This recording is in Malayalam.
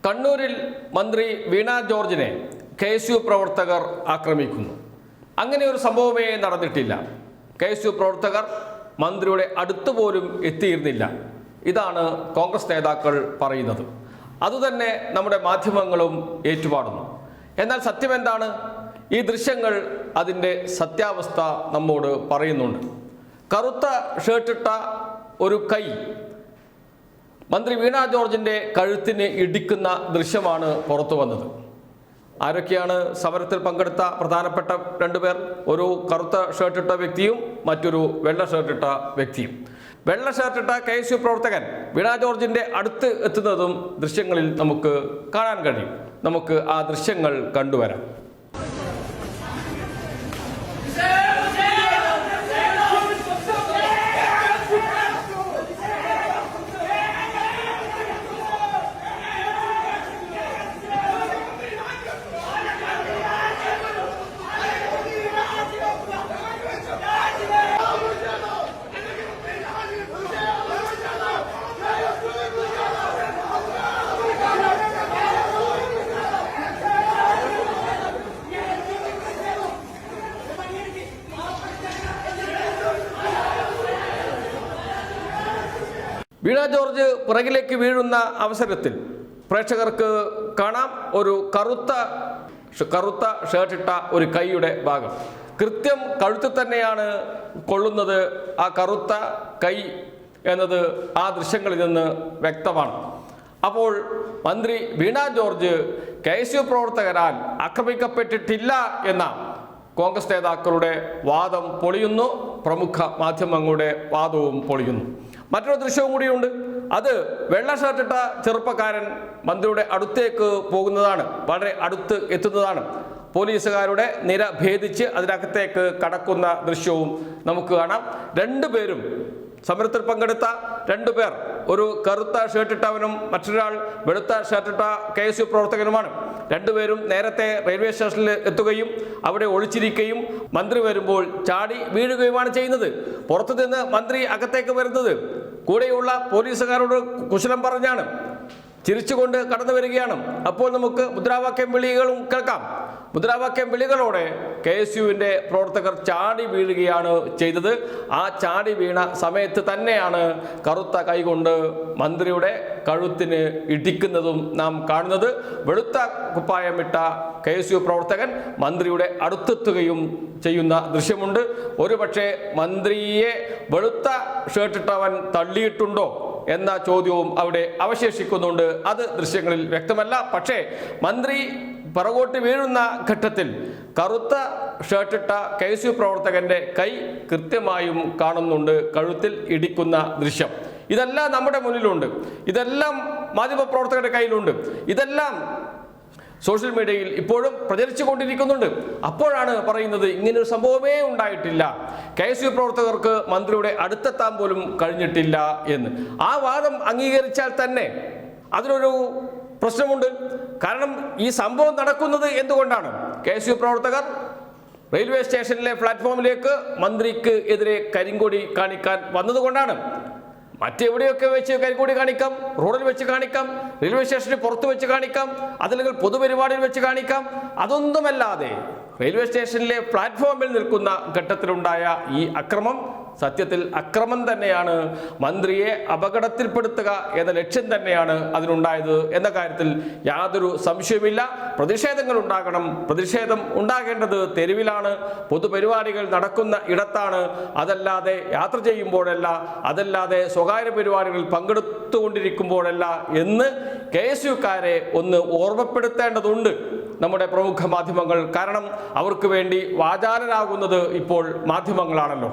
കണ്ണൂരിൽ മന്ത്രി വീണ ജോർജിനെ KSU പ്രവർത്തകർ ആക്രമിക്കുന്നു. അങ്ങനെ ഒരു സംഭവമേ നടന്നിട്ടില്ല. KSU പ്രവർത്തകർ മന്ത്രിയുടെ അടുത്ത് പോലും എത്തിയിരുന്നില്ല. ഇതാണ് കോൺഗ്രസ് നേതാക്കൾ പറയുന്നത്. അതുതന്നെ നമ്മുടെ മാധ്യമങ്ങളും ഏറ്റുപാടുന്നു. എന്നാൽ സത്യം എന്താണ്? ഈ ദൃശ്യങ്ങൾ അതിൻ്റെ സത്യാവസ്ഥ നമ്മോട് പറയുന്നുണ്ട്. കറുത്ത ഷർട്ടിട്ട ഒരു കൈ മന്ത്രി വീണ ജോർജിൻ്റെ കഴുത്തിന് ഇടിക്കുന്ന ദൃശ്യമാണ് പുറത്തു വന്നത്. ആരൊക്കെയാണ് സമരത്തിൽ പങ്കെടുത്ത പ്രധാനപ്പെട്ട രണ്ടുപേർ? ഒരു കറുത്ത ഷർട്ടിട്ട വ്യക്തിയും മറ്റൊരു വെള്ള ഷർട്ടിട്ട വ്യക്തിയും. വെള്ള ഷർട്ടിട്ട KSU പ്രവർത്തകൻ വീണ ജോർജിൻ്റെ അടുത്ത് എത്തുന്നതും ദൃശ്യങ്ങളിൽ നമുക്ക് കാണാൻ കഴിയും. നമുക്ക് ആ ദൃശ്യങ്ങൾ കണ്ടുവരാം. വീണ ജോർജ് പുറകിലേക്ക് വീഴുന്ന അവസരത്തിൽ പ്രേക്ഷകർക്ക് കാണാം ഒരു കറുത്ത ഷർട്ടിട്ട ഒരു കൈയുടെ ഭാഗം. കൃത്യം കഴുത്തിൽ തന്നെയാണ് കൊള്ളുന്നത് ആ കറുത്ത കൈ എന്നത് ആ ദൃശ്യങ്ങളിൽ നിന്ന് വ്യക്തമാണ്. അപ്പോൾ മന്ത്രി വീണ ജോർജ് KSU പ്രവർത്തകരാൽ ആക്രമിക്കപ്പെട്ടിട്ടില്ല എന്ന കോൺഗ്രസ് നേതാക്കളുടെ വാദം പൊളിയുന്നു. പ്രമുഖ മാധ്യമങ്ങളുടെ വാദവും പൊളിയുന്നു. മറ്റൊരു ദൃശ്യവും കൂടിയുണ്ട്. അത് വെള്ള ഷർട്ടിട്ട ചെറുപ്പക്കാരൻ മന്ത്രിയുടെ അടുത്തേക്ക് പോകുന്നതാണ്, വളരെ അടുത്ത് എത്തുന്നതാണ്. പോലീസുകാരുടെ നിര ഭേദിച്ച് അതിനകത്തേക്ക് കടക്കുന്ന ദൃശ്യവും നമുക്ക് കാണാം. രണ്ടുപേരും സമരത്തിൽ പങ്കെടുത്ത രണ്ടുപേർ, ഒരു കറുത്ത ഷർട്ടിട്ടവനും മറ്റൊരാൾ വെളുത്ത ഷർട്ടിട്ട KSU പ്രവർത്തകനുമാണ്. രണ്ടുപേരും നേരത്തെ റെയിൽവേ സ്റ്റേഷനിൽ എത്തുകയും അവിടെ ഒളിച്ചിരിക്കുകയും മന്ത്രി വരുമ്പോൾ ചാടി വീഴുകയുമാണ് ചെയ്യുന്നത്. പുറത്തുനിന്ന് മന്ത്രി അകത്തേക്ക് വരുന്നത് കൂടെയുള്ള പോലീസുകാരോട് കുശലം പറഞ്ഞാണ്, ചിരിച്ചുകൊണ്ട് കടന്നു വരികയാണ്. അപ്പോൾ നമുക്ക് മുദ്രാവാക്യം വിളികളും കേൾക്കാം. മുദ്രാവാക്യം വിളികളോടെ KSUവിൻ്റെ പ്രവർത്തകർ ചാടി വീഴുകയാണ് ചെയ്തത്. ആ ചാടി വീണ സമയത്ത് തന്നെയാണ് കറുത്ത കൈകൊണ്ട് മന്ത്രിയുടെ കഴുത്തിന് ഇടിക്കുന്നതും നാം കാണുന്നത്. വെളുത്ത കുപ്പായമിട്ട KSU പ്രവർത്തകൻ മന്ത്രിയുടെ അടുത്തെത്തുകയും ചെയ്യുന്ന ദൃശ്യമുണ്ട്. ഒരുപക്ഷെ മന്ത്രിയെ വെളുത്ത ഷർട്ടിട്ടവൻ തള്ളിയിട്ടുണ്ടോ എന്ന ചോദ്യവും അവിടെ അവശേഷിക്കുന്നുണ്ട്. അത് ദൃശ്യങ്ങളിൽ വ്യക്തമല്ല. പക്ഷേ മന്ത്രി പുറകോട്ട് വീഴുന്ന ഘട്ടത്തിൽ കറുത്ത ഷർട്ടിട്ട KSU പ്രവർത്തകന്റെ കൈ കൃത്യമായും കാണുന്നുണ്ട്, കഴുത്തിൽ ഇടിക്കുന്ന ദൃശ്യം. ഇതെല്ലാം നമ്മുടെ മുന്നിലുണ്ട്. ഇതെല്ലാം മാധ്യമപ്രവർത്തകരുടെ കയ്യിലുണ്ട്. ഇതെല്ലാം സോഷ്യൽ മീഡിയയിൽ ഇപ്പോഴും പ്രചരിച്ചു കൊണ്ടിരിക്കുന്നുണ്ട്. അപ്പോഴാണ് പറയുന്നത് ഇങ്ങനൊരു സംഭവമേ ഉണ്ടായിട്ടില്ല, KSU പ്രവർത്തകർക്ക് മന്ത്രിയുടെ അടുത്തെത്താൻ പോലും കഴിഞ്ഞിട്ടില്ല എന്ന്. ആ വാദം അംഗീകരിച്ചാൽ തന്നെ അതിനൊരു പ്രശ്നമുണ്ട്. കാരണം ഈ സംഭവം നടക്കുന്നത് എന്തുകൊണ്ടാണ്? KSU പ്രവർത്തകർ റെയിൽവേ സ്റ്റേഷനിലെ പ്ലാറ്റ്ഫോമിലേക്ക് മന്ത്രിക്ക് എതിരെ കരിങ്കൊടി കാണിക്കാൻ വന്നതുകൊണ്ടാണ്. മറ്റെവിടെയൊക്കെ വെച്ച് കരിങ്കൊടി കാണിക്കാം, റോഡിൽ വെച്ച് കാണിക്കാം, റെയിൽവേ സ്റ്റേഷന് പുറത്ത് വെച്ച് കാണിക്കാം, അതല്ലെങ്കിൽ പൊതുപരിപാടിയിൽ വെച്ച് കാണിക്കാം. അതൊന്നുമല്ലാതെ റെയിൽവേ സ്റ്റേഷനിലെ പ്ലാറ്റ്ഫോമിൽ നിൽക്കുന്ന ഘട്ടത്തിലുണ്ടായ ഈ അക്രമം സത്യത്തിൽ അക്രമം തന്നെയാണ്. മന്ത്രിയെ അപകടത്തിൽപ്പെടുത്തുക എന്ന ലക്ഷ്യം തന്നെയാണ് അതിനുണ്ടായത് എന്ന കാര്യത്തിൽ യാതൊരു സംശയവുമില്ല. പ്രതിഷേധങ്ങൾ ഉണ്ടാകണം. പ്രതിഷേധം ഉണ്ടാകേണ്ടത് തെരുവിലാണ്, പൊതുപരിപാടികൾ നടക്കുന്ന ഇടത്താണ്. അതല്ലാതെ യാത്ര ചെയ്യുമ്പോഴല്ല, അതല്ലാതെ സ്വകാര്യ പരിപാടികളിൽ പങ്കെടുത്തുകൊണ്ടിരിക്കുമ്പോഴല്ല എന്ന് KSUക്കാരെ ഒന്ന് ഓർമ്മപ്പെടുത്തേണ്ടതുണ്ട് നമ്മുടെ പ്രമുഖ മാധ്യമങ്ങൾ. കാരണം അവർക്ക് വേണ്ടി വാചാലരാകുന്നത് ഇപ്പോൾ മാധ്യമങ്ങളാണല്ലോ.